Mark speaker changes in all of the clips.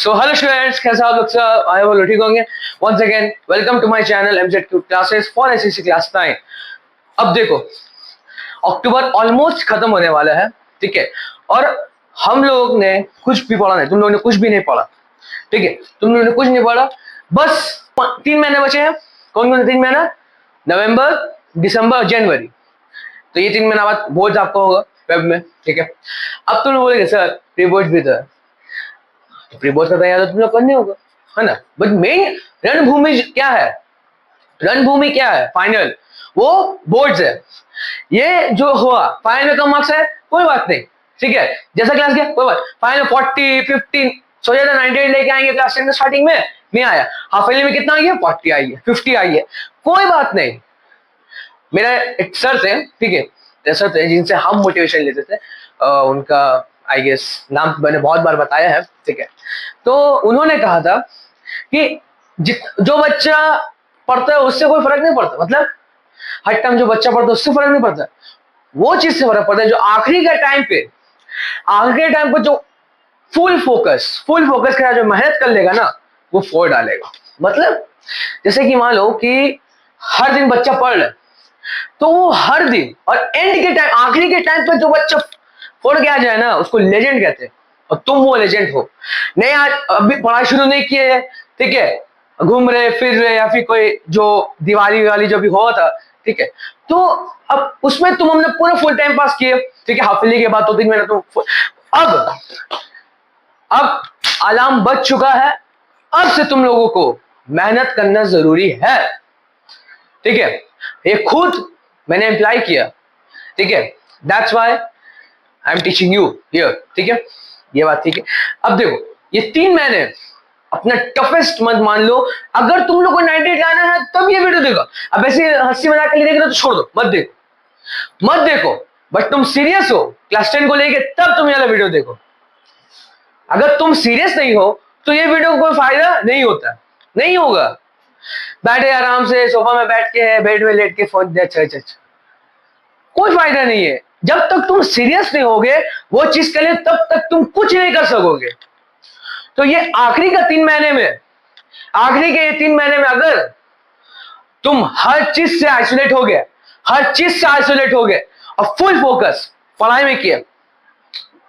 Speaker 1: So hello students, कैसे आप लोग सब? आई होप ठीक होंगे। Once again welcome to my channel MZ classes for SSC class 9। अब देखो, अक्टूबर ऑलमोस्ट खत्म होने वाला है, ठीक है। और हम लोग ने कुछ भी पढ़ा नहीं, तुम लोगों ने कुछ भी नहीं पढ़ा, ठीक है। तुम लोगों ने कुछ नहीं पढ़ा, बस 3 महीने बचे हैं। कौन कौन से 3 महीना? नवंबर, दिसंबर और जनवरी। तो ये 3 महीना बाद बोर्ड आपका होगा वेब में, ठीक है। अब तुम लोग बोलेंगे सर प्री बोर्ड भी तो है, तो प्री बोर्ड का तैयारी तो तुम लोग करने होगा, है ना। बट मेन रणभूमि क्या है? रणभूमि क्या है? फाइनल, वो बोर्ड्स है। ये जो हुआ फाइनल में कम मार्क्स है, कोई बात नहीं, ठीक है। जैसा क्लास गया कोई बात, फाइनल 40 15 सोचा था 98 लेके आएंगे क्लास 10 स्टार्टिंग में, नहीं आया। हाफ ईयरली में कितना आई है? 40 आई है, 50 आई है, कोई बात नहीं। मेरा एक सर थे, ठीक है, सर थे जिनसे हम मोटिवेशन लेते थे, उनका आई गेस नाम मैंने बहुत बार बताया है, ठीक है। तो उन्होंने कहा था कि जो बच्चा पढ़ता है उससे कोई फर्क नहीं पड़ता, मतलब हर टाइम जो बच्चा पढ़ता है उससे फर्क नहीं पड़ता, वो चीज से फर्क पड़ता है जो आखिरी के टाइम पे, आखिरी के टाइम पे जो फुल फोकस के साथ जो मेहनत कर लेगा ना, वो फोड़ डालेगा। मतलब जैसे कि मान लो कि हर दिन बच्चा पढ़ रहा है, तो वो हर दिन और एंड के टाइम, आखिरी के टाइम पर जो बच्चा फोड़ के आ जाए ना, उसको लेजेंड कहते हैं। और तुम वो लेजेंड हो। नहीं, आज अभी पढ़ाई शुरू नहीं किए है, ठीक है, घूम रहे फिर रहे, या फिर कोई जो दिवाली वाली जो भी हुआ था, ठीक है। तो अब उसमें तुम हमने पूरा फुल टाइम पास किए, ठीक है। हाफ ईयरली के बाद 2-3 महीना तुम अब अलार्म बज चुका है। अब से तुम लोगों को मेहनत करना जरूरी है, ठीक है। ये खुद मैंने अप्लाई किया, ठीक है। That's why I am teaching you here, ठीक है। ये बात ठीक है। अब देखो, ये 3 महीने अपना टफेस्ट मत मान लो। अगर तुम लोग को 98 लाना है तब ये वीडियो देखो। अब ऐसे हंसी मजाक के लिए देख रहे हो तो छोड़ दो, मत देखो। बट तुम सीरियस हो क्लास 10 को लेके, तब तुम ये वाला वीडियो देखो। अगर तुम सीरियस नहीं हो तो ये वीडियो को कोई फायदा नहीं होता, नहीं होगा। बैठे आराम से सोफा में बैठ के, बेड में लेट के फोन, अच्छा, कोई फायदा नहीं है। जब तक तुम सीरियस नहीं होगे वो चीज के लिए, तब तक तुम कुछ नहीं कर सकोगे। तो ये आखिरी का 3 महीने में, आखिरी के ये 3 महीने में अगर तुम हर चीज से आइसोलेट हो गए, और फुल फोकस पढ़ाई में किया,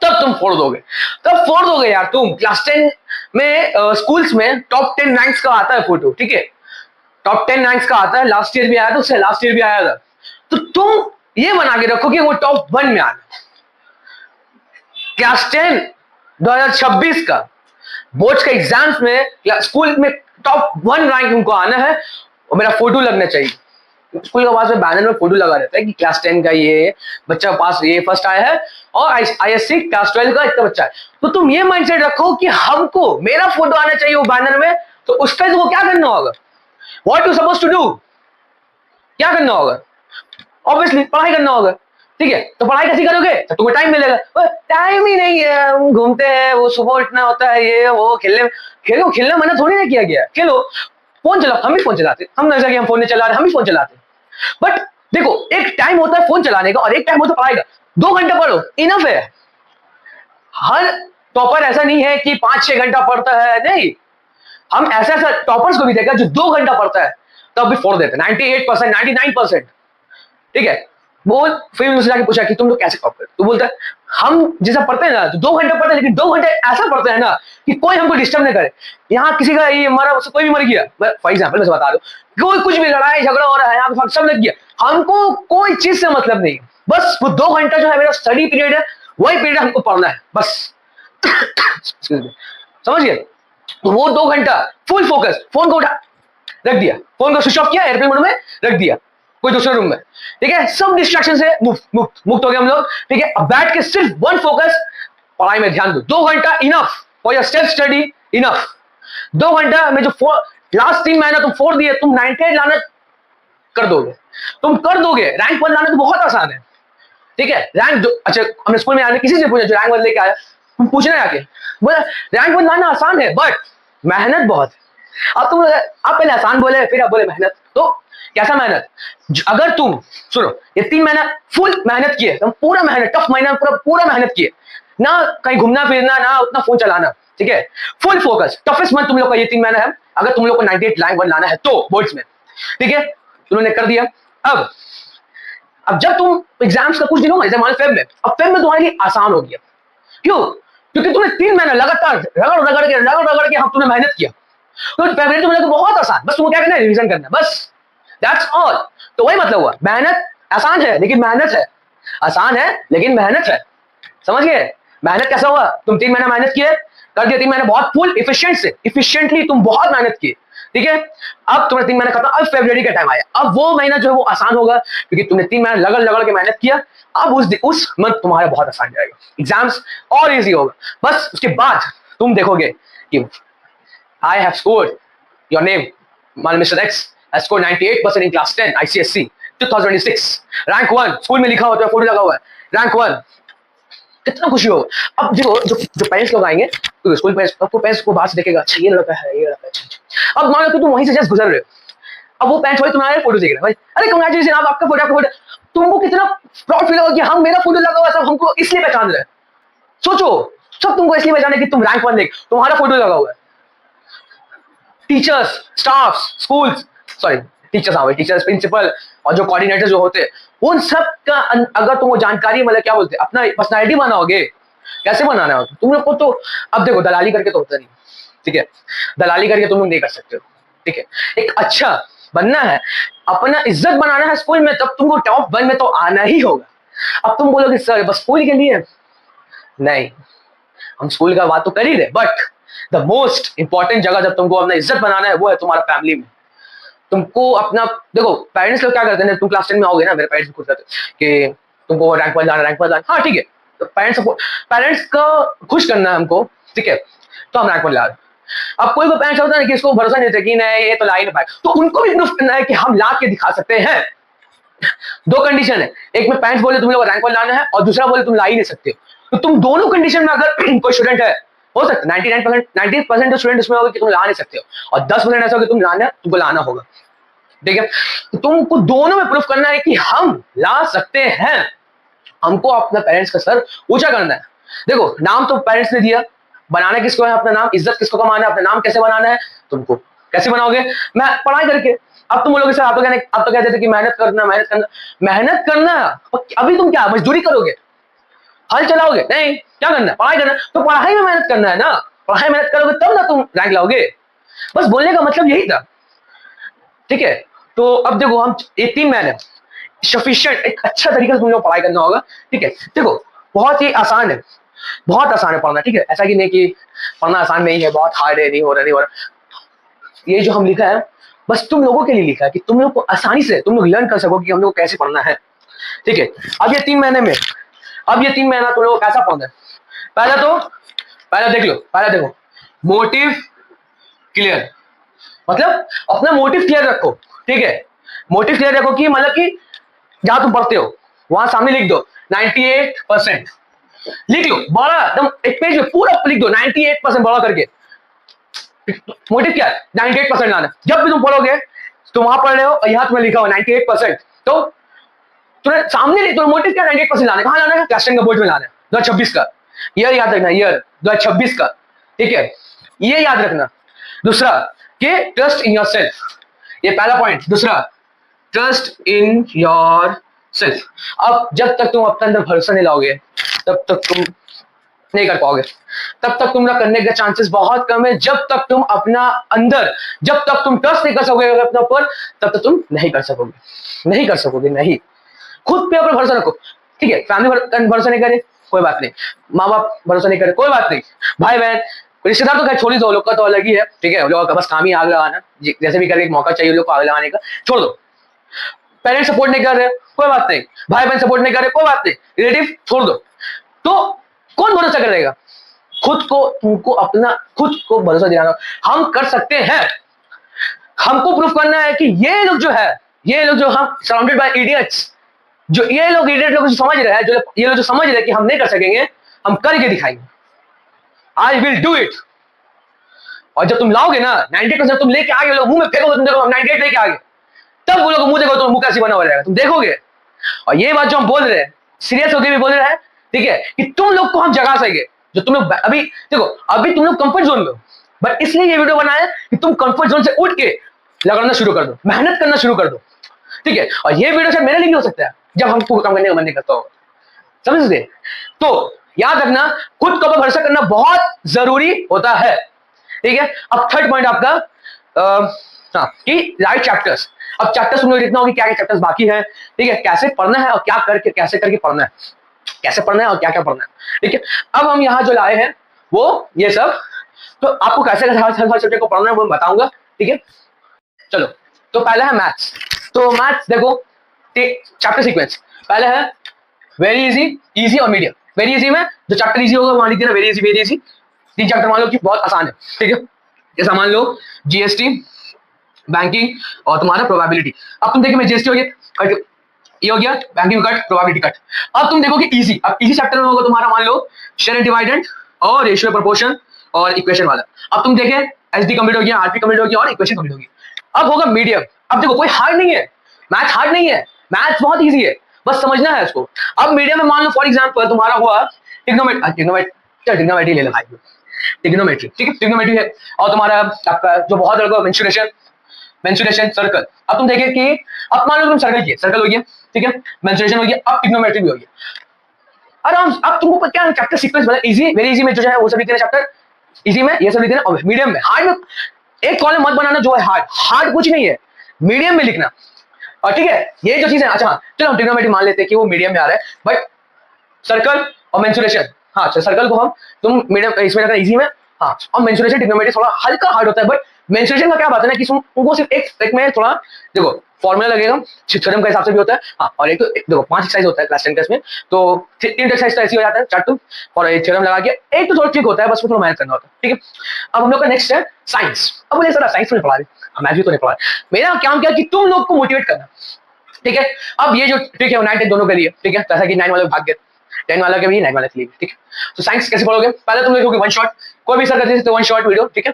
Speaker 1: तब तुम फोड़ दोगे यार। तुम क्लास 10 में स्कूल्स में टॉप 10 रैंक्स का आता है फोटो, ठीक है। टॉप 10 रैंक्स का आता है, लास्ट ईयर भी आया था, उससे लास्ट ईयर भी आया था। तो तुम ये बना के रखो कि वो टॉप 1 में आना। क्लास 10 2026 का बोर्ड्स का एग्जाम्स में स्कूल में टॉप 1 रैंक उनको आना है, और मेरा फोटो लगना चाहिए। स्कूल के पास में बैनर में फोटो लगा रहता है कि क्लास 10 का ये बच्चा पास, ये फर्स्ट आया है, और आईएससी क्लास 12 का इतना बच्चा है। तो तुम ये माइंडसेट रखो कि हमको मेरा फोटो आना चाहिए वो बैनर में। तो उसका तुमको क्या करना होगा? What you suppose to do? क्या करना होगा? ऑब्वियसली पढ़ाई करना होगा, ठीक है। तो पढ़ाई कैसे करोगे? तो तुम्हें टाइम मिलेगा। टाइम ही नहीं है, हम घूमते हैं, वो सुबह उठना होता है, ये वो खेलने मना थोड़ी ना किया गया। खेलो, फोन चलाओ, हम भी फोन चलाते, हम नजर हम फोन नहीं चला रहे, हम भी फोन चलाते। बट देखो, एक टाइम होता है फोन चलाने का और एक टाइम होता है पढ़ाई का। 2 घंटा पढ़ो, इनफ है। हर टॉपर ऐसा नहीं है कि 5-6 घंटा पढ़ता है, नहीं। हम ऐसा टॉपर्स को भी देखा जो 2 घंटा पढ़ता है तब भी फोड़ देते, 98%, 99%, ठीक है। वो फिर मुझसे जाके पूछा कि तुम लोग कैसे टॉप करते? तो बोलता है हम जैसा पढ़ते हैं ना, तो 2 घंटे पढ़ते हैं, लेकिन 2 घंटे ऐसा पढ़ते हैं ना कि कोई हमको डिस्टर्ब नहीं करे। यहाँ किसी का ये मरा, कोई भी मर गया, फॉर एग्जाम्पल मैं बता दूं, कोई कुछ भी लड़ाई झगड़ा हो रहा है, यहाँ पे सब लग गया, हमको कोई चीज से मतलब नहीं। बस वो 2 घंटा जो है मेरा स्टडी पीरियड है, वही पीरियड हमको पढ़ना है बस। समझ गए? तो वो 2 घंटा फुल फोकस, फोन को उठा रख दिया, फोन को स्विच ऑफ किया, एयरप्लेन मोड में रख दिया, कोई दूसरे रूम में, ठीक है। सब डिस्ट्रैक्शन से मुक्त हो गए हम लोग, ठीक है। अब बैठ के सिर्फ 1 फोकस, पढ़ाई में ध्यान दो। 2 घंटा enough for your self study, enough. 2 घंटा में जो लास्ट 3 महीना तुम फोड़ दिए, तुम 98 लाना कर दोगे, तुम कर दोगे। रैंक 1 लाना तो बहुत आसान है, ठीक है। रैंक अच्छा, हमने स्कूल में आने किसी से पूछा जो रैंक 1 लेके आया, तुम पूछना आके बोला रैंक 1 लाना आसान है, बट मेहनत बहुत है। अब तुम, आप पहले आसान बोले, फिर आप बोले मेहनत। तो कैसा मेहनत? अगर तुम सुनो, ये 3 महीना फुल मेहनत किए, तुम पूरा मेहनत, टफ महीना पूरा मेहनत किए ना, कहीं घूमना फिरना ना, उतना फोन चलाना, ठीक है, फुल फोकस। टफेस्ट मंथ तुम लोग का ये 3 महीना है, अगर तुम लोग को 98 रैंक 1 लाना है तो बोर्ड्स में, ठीक है, तुमने कर दिया। अब जब तुम एग्जाम्स का कुछ दिन होगा, जैसे मान फेब में, अब फेब में तुम्हारे लिए आसान हो गया। क्यों? क्योंकि तुमने 3 महीने लगातार रगड़ के हम तुमने मेहनत किया, तो फेब्रुअरी तुम्हें बहुत आसान, बस तुमको क्या करना है, रिवीजन करना है, बस, दैट्स ऑल। तो वही मतलब हुआ, मेहनत आसान है लेकिन मेहनत है, आसान है लेकिन मेहनत है, समझ गए? मेहनत कैसा हुआ, तुम 3 महीना मेहनत किए, कर दिया 3 महीने बहुत फुल इफिशिएंटली तुम बहुत मेहनत किए, ठीक है। अब तुम्हें 3 महीने खत्म, अब फरवरी का टाइम आया, अब वो महीना जो है वो आसान होगा, क्योंकि तुमने 3 महीने लगड़ के मेहनत किया। अब उस मंथ तुम्हारा बहुत आसान जाएगा, एग्जाम्स और इजी होगा। बस उसके बाद तुम देखोगे कि I have scored your name, Mr. X has scored 98% in class 10 ICSC 2026, rank 1, school में लिखा होता है, फोटो लगा हुआ है, रैंक 1, कितना खुशी होगा। अब जो जो जो पेरेंट्स लोग आएंगे तो स्कूल पेरेंट्स आपको, पेरेंट्स को बाहर से देखेगा, अच्छा ये लड़का है, ये लड़का है, अच्छा। अब मान लो कि तुम वहीं से जस्ट गुजर रहे हो, अब वो पेरेंट्स वाले तुम्हारे फोटो देख रहे हैं, भाई अरे कांग्रेचुलेशन, आप आपका फोटो, तुमको कितना प्राउड फील होगा कि हम, मेरा फोटो लगा हुआ, सब हमको इसलिए पहचान रहे हैं। सोचो, सब तुमको इसलिए पहचाने कि तुम रैंक 1 देख, तुम्हारा फोटो लगा हुआ है। Teachers, staff, schools, sorry teachers, हाँ टीचर्स, प्रिंसिपल और जो कोऑर्डिनेटर जो होते हैं, उन सब का अगर तुमको जानकारी, मतलब क्या बोलते हैं, अपना पर्सनालिटी बनाओगे, कैसे बनाना है तुम लोग को। तो अब देखो, दलाली करके तो होता नहीं, ठीक है, दलाली करके तुम लोग नहीं कर सकते हो, ठीक है। एक अच्छा बनना है, अपना इज्जत बनाना है स्कूल में, तब तुमको टॉप 1 में तो आना ही होगा। अब तुम बोलोगे सर बस स्कूल के लिए, नहीं, हम स्कूल का बात तो कर ही रहे, बट द मोस्ट इंपॉर्टेंट जगह जब तुमको अपना इज्जत बनाना है वो है तुम्हारा फैमिली में। तुमको अपना, देखो पेरेंट्स लोग क्या करते हैं, तुम क्लास 10 में आओगे ना, मेरे पेरेंट्स भी खुद कहते हैं कि तुमको रैंक 1 जाना, रैंक 1 जाना, हाँ ठीक है, तो पेरेंट्स को खुश करना है हमको, ठीक है, तो हम रैंक 1 ला रहे। अब कोई पेरेंट्स होता है कि इसको भरोसा नहीं देते कि नहीं ये तो ला ही नहीं पाए, तो उनको भी प्रूफ करना है कि हम ला के दिखा सकते हैं। 2 कंडीशन है, एक में पेरेंट्स बोले तुम लोग रैंक 1 लाना है, और दूसरा बोले तुम ला ही नहीं सकते हो। तो तुम दोनों कंडीशन में अगर कोई स्टूडेंट है, हो सकता है 90% जो स्टूडेंट उसमें होगा कि तुम ला नहीं सकते हो, और 10% ऐसा होगा कि तुमको लाना होगा, ठीक है। तो तुमको दोनों में प्रूफ करना है कि हम ला सकते हैं, हमको अपने पेरेंट्स का सर ऊंचा करना है। देखो नाम तो पेरेंट्स ने दिया, बनाना किसको है अपना नाम, इज्जत किसको कमाना है, अपना नाम कैसे बनाना है, तुमको कैसे बनाओगे, मैं पढ़ाई करके। अब तुम बोलोगे सर आप तो कहते थे कि मेहनत करना, अभी तुम क्या मजदूरी करोगे, हल चलाओगे, नहीं, क्या करना है, पढ़ाई करना, तो पढ़ाई में मेहनत करना है ना, पढ़ाई मेहनत करोगे तब ना तुम रैंक लाओगे। बस बोलने का मतलब यही था, ठीक है। तो अब देखो हम ये 3 महीने सफिशिएंट, एक अच्छा तरीके से तुम लोग पढ़ाई करना होगा, ठीक है। देखो बहुत ही आसान है, बहुत आसान है पढ़ना, ठीक है, ऐसा कि नहीं कि पढ़ना आसान नहीं है, बहुत हार्ड है, नहीं हो रहा। ये जो हम लिखा है बस तुम लोगों के लिए लिखा है कि तुम लोग को आसानी से तुम लोग लर्न कर सको कि हम लोग कैसे पढ़ना है, ठीक है। अब ये 3 महीने में, अब ये 3 महीना तुम लोग कैसा पढ़ना है, पहला देखो मोटिव क्लियर, मतलब अपना मोटिव क्लियर रखो, ठीक है। मोटिव क्लियर रखो कि मतलब कि जहां तुम पढ़ते हो वहां सामने लिख दो 98%, लिख लो बड़ा एकदम, एक पेज में पूरा लिख दो 98% बड़ा करके। मोटिव क्या है, 98% लाना। जब भी तुम पढ़ोगे, तुम वहां पढ़ रहे हो और यहां तुम्हें लिखा हो 98%, तो तुम्हें सामने तो मोटिव क्या, 98% लाना। कहां लाना है, क्लास 10 का बोर्ड में लाना है, 2026 का ईयर याद रखना, ईयर 2026 का, ठीक है, ये याद रखना। दूसरा कि ट्रस्ट इन योर सेल्फ, ये पहला पॉइंट। दूसरा ट्रस्ट इन योर सेल्फ। अब जब तक तुम अपने अंदर भरोसा नहीं लाओगे तब तक तुम नहीं कर पाओगे, तब तक तुम करने के चांसेस बहुत कम है। जब तक तुम अपना अंदर, जब तक तुम ट्रस्ट नहीं कर सकोगे अपने ऊपर, तब तक तुम नहीं कर सकोगे, नहीं। खुद पे ऊपर भरोसा रखो, ठीक है। फैमिली भरोसा नहीं करे कोई बात नहीं, माँ बाप भरोसा नहीं करे कोई बात नहीं, भाई बहन रिश्तेदार तो खैर छोड़ ही दो, लोग का तो अलग ही है, ठीक है, लोगों का बस काम ही आग लगाना, जैसे भी करके एक मौका चाहिए लोग को आग लगाने का, छोड़ दो। पेरेंट्स सपोर्ट नहीं कर रहे कोई बात नहीं, भाई बहन सपोर्ट नहीं कर रहे कोई बात नहीं, रिलेटिव छोड़ दो। तो कौन भरोसा करेगा, खुद को, तुमको अपना खुद को भरोसा दिलाना, हम कर सकते हैं। हमको प्रूफ करना है कि ये लोग जो हम सराउंडेड बाय इडियट्स, जो ये लोग इडियट लोग समझ रहे हैं, जो ये लोग जो समझ रहे हैं कि हम नहीं कर सकेंगे, हम करके दिखाएंगे। I will do it. और जब तुम लाओगे ना 98%, तुम लेके आगे, लोग मुंह में फेंकोगे, तुम देखो हम 98 लेके आगे, तब वो लोग मुंह देखो तो मुंह कैसी बना हो जाएगा, तुम देखोगे। और ये बात जो हम बोल रहे हैं सीरियस होकर भी बोल रहे हैं, ठीक है, कि तुम लोग को हम जगा सके, जो तुम लोग अभी देखो, अभी तुम लोग कंफर्ट जोन में हो, बट इसलिए ये वीडियो बनाया कि तुम कंफर्ट जोन से उठ के लगाना शुरू कर दो, मेहनत करना शुरू कर दो, ठीक है। और ये वीडियो शायद मेरे लिए भी हो सकता है जब हमको काम करने का मन नहीं करता हो, समझ गए। तो याद रखना, खुद के ऊपर भरोसा करना बहुत जरूरी होता है, ठीक है। अब थर्ड पॉइंट आपका हाँ कि राइट चैप्टर्स। अब चैप्टर्स तुम लोग लिखना होगी क्या क्या चैप्टर्स बाकी है, ठीक है, कैसे पढ़ना है और क्या करके कैसे करके पढ़ना है, कैसे पढ़ना है और क्या क्या पढ़ना है, ठीक है। अब हम यहाँ जो लाए हैं वो ये सब, तो आपको कैसे हर सब्जेक्ट को पढ़ना है वो बताऊंगा, ठीक है। चलो, तो पहला है मैथ्स। तो मैथ्स देखो, चैप्टर सीक्वेंस पहले है वेरी इजी, इजी और मीडियम। वेरी इजी में जो चैप्टर इजी होगा वहां लिख देना very easy, very easy. 3 chapter मान लो कि बहुत आसान है, ठीक है। जैसा मान लो जीएसटी, बैंकिंग और तुम्हारा प्रोबेबिलिटी। अब तुम देखो मैं जीएसटी हो गया, ये हो गया बैंकिंग कट, प्रोबेबिलिटी कट। अब तुम देखो कि इजी, अब इजी चैप्टर में होगा तुम्हारा मान लो शेयर एंड डिवाइडेंड और रेशियो प्रोपोर्शन और इक्वेशन वाला। अब तुम देखे एसडी कंप्लीट हो गया, आरपी कंप्लीट हो गया और इक्वेशन कंप्लीट हो गई। अब होगा मीडियम। अब देखो कोई हार्ड नहीं है, मैथ हार्ड नहीं है, मैथ बहुत इजी है, बस समझना है इसको। अब मीडियम में मान लो फॉर एग्जांपल तुम्हारा हुआ ट्रिग्नोमेट्री ले लो भाई, ट्रिग्नोमेट्री, ठीक है, ट्रिग्नोमेट्री है। और तुम्हारा आपका जो बहुत लड़का मेंसुरेशन, मेंसुरेशन सर्कल। अब तुम देखिए कि अब मान लो तुम सर्कल किए, सर्कल हो गया, ठीक है, मेंसुरेशन हो गया, अब ट्रिग्नोमेट्री भी हो गया। आराम। अब तुमको क्या चैप्टर सीक्वेंस बना, इजी वेरी इजी में जो है वो सब लिख देना चैप्टर इजी में, ये सब लिख देना। और मीडियम में, हार्ड में एक कॉलम मत बनाना जो है हार्ड, हार्ड कुछ नहीं है, मीडियम में लिखना। और ठीक है, ये जो चीज है, अच्छा हाँ चलो हम ट्रिग्नोमेट्री मान लेते हैं कि वो मीडियम में आ रहा है, बट सर्कल और मेंसुरेशन, हाँ सर्कल को हम तुम मीडियम इसमें रखना इजी में, हाँ। और मेंसुरेशन ट्रिग्नोमेट्री थोड़ा हल्का हार्ड होता है, बट मेंसुरेशन का क्या बात है ना कि तुमको सिर्फ एक में थोड़ा देखो फॉर्मूला लगेगा, थ्योरम के हिसाब से भी होता है, हाँ। और एक तो देखो 5 एक्सरसाइज होता है क्लास 10 में, तो 3 एक्सरसाइज तो ऐसी हो जाता है, 4 और एक थ्योरम लगा के एक तो थोड़ा ठीक होता है, बस थोड़ा मेहनत करना होता है, ठीक है। अब हम लोग का नेक्स्ट है साइंस। अब बोले सर साइंस में पढ़ा रहे, मैथ भी तो नहीं पढ़ा रहे। मेरा काम क्या कि तुम लोग को मोटिवेट करना, ठीक है। अब ये जो ट्रिक है वो 9 10 दोनों के लिए, ठीक है, जैसा कि 9 वाले भाग गए 10 वाला के भी 9 वाला के लिए, ठीक है। तो साइंस कैसे पढ़ोगे, पहले तुम देखोगे वन शॉट, कोई भी सर कर देते वन शॉट वीडियो, ठीक है।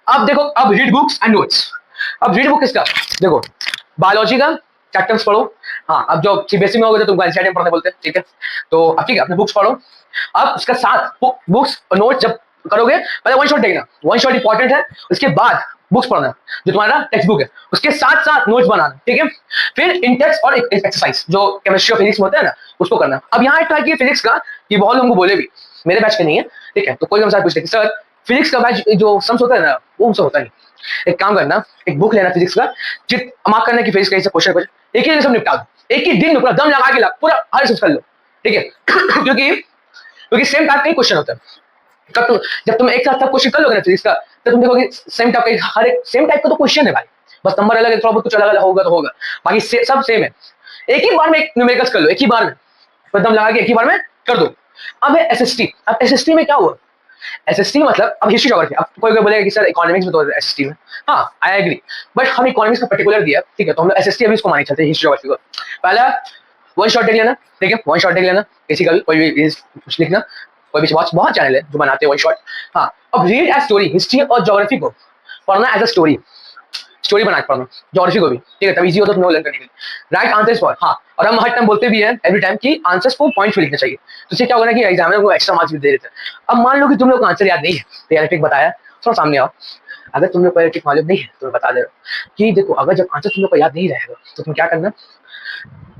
Speaker 1: अब देखो, अब रीड बुक्स एंड नोट्स। अब रीड बुक किसका, देखो बायोलॉजी का चैप्टर्स पढ़ो, हाँ। अब जो सीबीएसई में होगा तो तुमको एनसीईआरटी में पढ़ने बोलते हैं, ठीक है। तो अब ठीक है, अपने बुक्स पढ़ो। अब उसका साथ बुक्स और नोट्स जब करोगे, पहले वन शॉट देखना, वन शॉट इंपॉर्टेंट है, उसके बाद बुक्स पढ़ना जो तुम्हारा टेक्स्ट बुक है, उसके साथ साथ नोट्स बनाना, ठीक है। फिर इंटेक्स और एक्सरसाइज जो केमिस्ट्री और फिजिक्स में होता है ना, उसको करना। अब यहाँ एक ट्राई किया फिजिक्स का, कि बहुत लोगों को बोले भी, मेरे बैच के नहीं है, ठीक है। तो कोई हमसे पूछते सर फिजिक्स का बैच जो सम्स होता है ना वो हमसे होता नहीं। एक काम करना, एक बुक लेना फिजिक्स का, जित मार्क करना कि फिजिक्स का क्वेश्चन एक ही दिन सब निपटा दो, एक ही दिन में पूरा दम लगा के पूरा हर सब कर लो, ठीक है। क्योंकि सेम टाइप का क्वेश्चन होता है, तब तुम जब तुम एक साथ सब क्वेश्चन कर लोगे ना फिजिक्स का, तो तुम देखोगे सेम टाइप का, हर एक सेम टाइप का तो क्वेश्चन है भाई, बस नंबर अलग है, थोड़ा बहुत कुछ अलग होगा तो होगा, बाकी सब सेम है। एक ही बार में एक न्यूमेरिकल्स कर लो, एक ही बार में एकदम लगा के एक ही बार में कर दो। अब है एसएसटी। अब एसएसटी में क्या हुआ, एसएसटी मतलब अब हिस्ट्री ज्योग्राफी। अब कोई बोलेगा कि सर इकोनॉमिक्स में तो एसएसटी में, हाँ आई एग्री, बट हम इकोनॉमिक्स का पर्टिकुलर दिया, ठीक है, तो हम लोग एसएसटी अभी इसको माने चलते हैं हिस्ट्री ज्योग्राफी को। पहला वन शॉट देख लेना, ठीक है, वन शॉट देख लेना, किसी का भी कोई भी कुछ लिखना, कोई भी बहुत चैनल है जो बनाते हैं वन शॉट, हाँ। अब रीड एज स्टोरी, हिस्ट्री और ज्योग्राफी को पढ़ना एज अ स्टोरी, स्टोरी बना के पढ़ना, ज्योग्राफी को भी, ठीक है, तब इजी होता है तुम्हें लर्न करने के लिए। राइट आंसर्स फॉर, हाँ। और हम हर टाइम बोलते भी हैं एवरी टाइम कि आंसर्स को पॉइंट पे लिखना चाहिए, तो इससे क्या होगा ना कि एग्जामिनर को एक्स्ट्रा मार्क्स भी दे देते हैं। अब मान लो कि तुम लोग को आंसर याद नहीं है, तो यार बताया, थोड़ा सामने आओ। अगर तुम लोग को ट्रिक मालूम नहीं है तो मैं बता दे रहा हूँ कि देखो, अगर जब आंसर तुम लोग को याद नहीं रहेगा तो तुम क्या करना,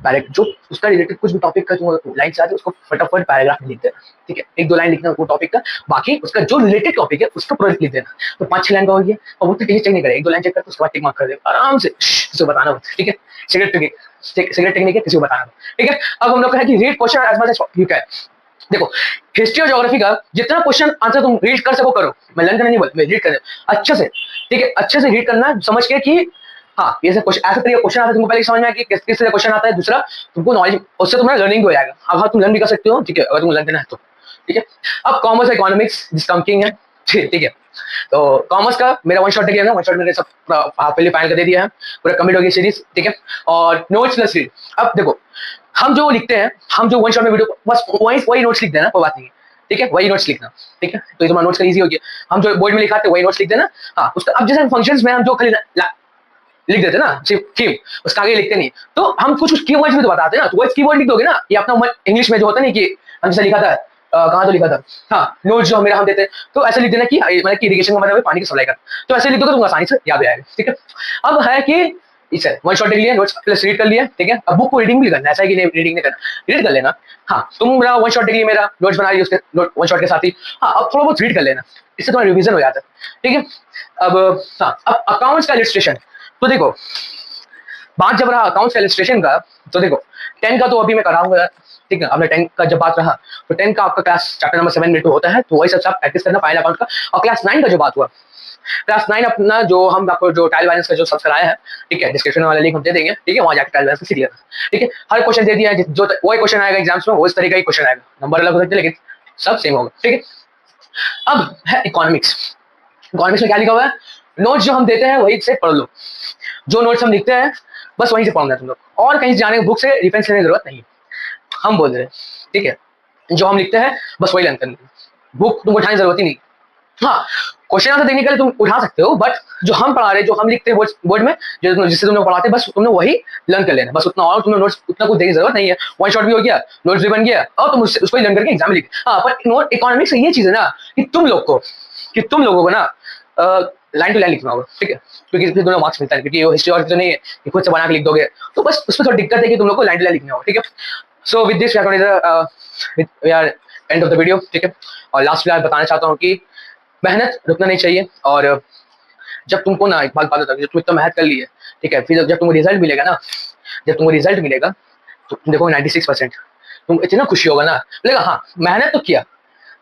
Speaker 1: डायरेक्ट जो उसका रिलेटेड कुछ भी टॉपिक का जो लाइन से आती है उसको फटाफट पैराग्राफ में लिख देना, ठीक है, 1 2 लाइन लिखना वो टॉपिक का, बाकी उसका जो रिलेटेड टॉपिक है उसका पूरा लिख देना। तो 5 6 लाइन का हो गया, और वो तो चेक नहीं करेगा, 1 2 लाइन चेक करके उसके बाद टिक मार्क कर देगा आराम से, किसी को बताना, ठीक है। सिगरेट टेक्निक है, किसी को बताना, ठीक है। अब हम लोग का है कि read question as much as you can. देखो हिस्ट्री और ज्योग्राफी का जितना क्वेश्चन आंसर तुम रीड कर सको करो, मैं लर्न करना नहीं बोल, मैं रीड करना अच्छे से, ठीक है, अच्छे से रीड करना, समझ के कि हाँ ये ऐसा तरीके क्वेश्चन आता है, तुमको पहले समझ में आया कि किस तरह क्वेश्चन आता है, दूसरा तुमको नॉलेज, उससे तुम्हारा लर्निंग हो जाएगा। अब हाँ तुम लर्न भी कर सकते हो, ठीक है, अगर तुम लर्न करना है तो, ठीक है। अब कॉमर्स इकोनॉमिक्स जिसका किंग है, ठीक है। तो कॉमर्स का मेरा वन शॉट है, वन शॉट मेरे सब पहले फाइनल कर दे दिया है, पूरा कम्प्लीट हो गया सीरीज, ठीक है। और नोट्स प्लस रीड। अब देखो हम जो लिखते हैं, हम जो वन शॉट में वीडियो बस वही नोट्स लिख देना, कोई बात नहीं है, ठीक है, वही नोट्स लिखना, ठीक है। तो ये तुम्हारा नोट्स का इजी हो गया, हम जो बोर्ड में लिखाते हैं वही नोट्स लिख देना, हाँ। उसका अब जैसे फंक्शंस में हम जो खाली लिख देते ना सिर्फ थीम, उसका आगे लिखते नहीं, तो हम कुछ कीवर्ड्स भी तो बताते हैं ना, तो वो कीवर्ड लिख दोगे ना, ये अपना इंग्लिश में जो होता नहीं कि हम जैसे लिखा था कहाँ तो लिखा था, हाँ नोट्स जो मेरा हम देते हैं, तो ऐसे लिख देना कि मतलब कि इरिगेशन का मतलब पानी की सप्लाई का, तो ऐसे लिख दो तो तुमको आसानी से याद आ जाएगा, ठीक है। अब है कि इसे वन शॉट देख लिया, नोट्स प्लस रीड कर लिया, ठीक है। अब बुक को रीडिंग भी करना, ऐसा है कि नहीं रीडिंग नहीं करना, रीड कर लेना। हाँ तुम मेरा वन शॉट देख लिया, मेरा नोट्स बना लिया उसके वन शॉट के साथ ही, हाँ अब थोड़ा बहुत रीड कर लेना, इससे तुम्हारा रिवीजन हो जाता है, ठीक है। अब हाँ, अब अकाउंट्स का इलस्ट्रेशन, तो देखो बात जब रहा अकाउंट्स का इलस्ट्रेशन का, तो देखो 10 का तो अभी मैं कराऊंगा, ठीक है। आपने 10 का जब बात रहा, तो 10 का आपका क्लास चैप्टर नंबर 7 में तो होता है, तो वही सब प्रैक्टिस करना फाइनल अकाउंट का। और क्लास 9 का जो बात हुआ, क्लास 9 अपना जो हम आपको जो ट्रायल बैलेंस का जो सब कराया है, ठीक है, डिस्क्रिप्शन वाला लिंक हम दे देंगे, ठीक है, वहां जाकर ट्रायल बैलेंस सीख लेना, ठीक है। हर क्वेश्चन दे दिया है, जो वही क्वेश्चन आएगा एग्जाम्स में, वो इस तरीके का क्वेश्चन आएगा, नंबर अलग हो सकते हैं लेकिन सब सेम होगा, ठीक है। अब है इकोनॉमिक्स, इकोनॉमिक्स में क्या लिखा हुआ है, नोट्स जो हम देते हैं वही से पढ़ लो, जो नोट्स हम लिखते हैं बस वहीं से पढ़ना है तुम लोग, और कहीं जाने बुक से रेफरेंस लेने की जरूरत नहीं है, हम बोल रहे हैं, ठीक है। जो हम लिखते हैं बस वही लर्न करनी है, बुक तुमको उठाने की जरूरत ही नहीं। हाँ क्वेश्चन आंसर देखने के लिए तुम उठा सकते हो, बट जो हम पढ़ा रहे, जो हम लिखते हैं बोर्ड में, जो जिससे तुम लोग पढ़ाते हैं, बस तुमने वही लर्न कर लेना, बस उतना, और तुमने नोट्स उतना कुछ देने की जरूरत नहीं है, वन शॉट भी हो गया, नोट्स भी बन गया, और तुम उसको लर्न करके एग्जाम में लिख। हाँ पर नोट इकोनॉमिक्स ये चीज है ना कि तुम लोगों को ना लाइन टू लाइन लिखना होगा, ठीक है, क्योंकि इसमें दोनों मार्क्स मिलता है, क्योंकि वो हिस्ट्री और तो नहीं है कि खुद से बना के लिख दोगे, तो बस उसमें थोड़ी दिक्कत है कि तुम लोग को लाइन टू लाइन लिखना होगा, ठीक है। So with this we are end of the video, ठीक है। और लास्ट में बताना चाहता हूँ कि मेहनत रुकना नहीं चाहिए, और जब तुमको ना एक बात बता, जब तुम इतना मेहनत कर ली है, ठीक है, फिर जब तुमको रिजल्ट मिलेगा ना, जब तुमको रिजल्ट मिलेगा तो तुम देखो 96%, तुम इतना खुशी होगा ना, बोलेगा हाँ मेहनत तो किया,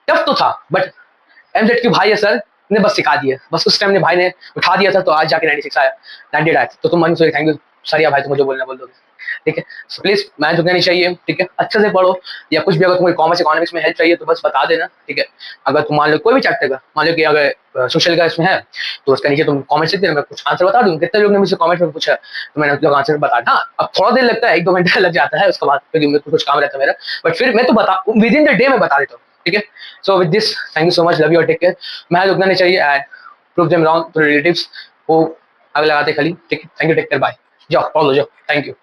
Speaker 1: टफ तो था, बट एमजेड के भाई है सर ने बस सिखा दिया, बस उस टाइम ने भाई ने उठा दिया था, तो आज जाके 96 आया, 98 आया, तो तुम मन से थैंक यू सर या भाई, तुम मुझे बोलना बोल दोगे, ठीक है। सो प्लीज मेहनत रुकना नहीं चाहिए, ठीक है, अच्छे से पढ़ो, या कुछ भी अगर तुम्हें कॉमर्स इकोनॉमिक्स में हेल्प चाहिए तो बस बता देना, ठीक है। अगर तुम मान लो कोई भी चैप्टर का, मान लो कि अगर सोशल का इसमें है, तो उसका नीचे तुम कमेंट लिख देना, मैं कुछ आंसर बता दूँ, कितने लोग ने मुझसे कमेंट में पूछा, तो मैंने लोग आंसर बता, हाँ अब थोड़ा देर लगता है, 1-2 घंटा लग जाता है उसके बाद, क्योंकि मेरे को कुछ काम रहता है मेरा, बट फिर मैं तो बता विद इन द डे में बता देता हूँ, ठीक है। So with this thank you so much, love you और टेक केयर। मेहनत रुकना नहीं चाहिए, and prove them wrong to relatives, वो आगे लगाते खाली, ठीक है। Thank you, take care, bye, जाओ पढ़ लो, जाओ, थैंक यू।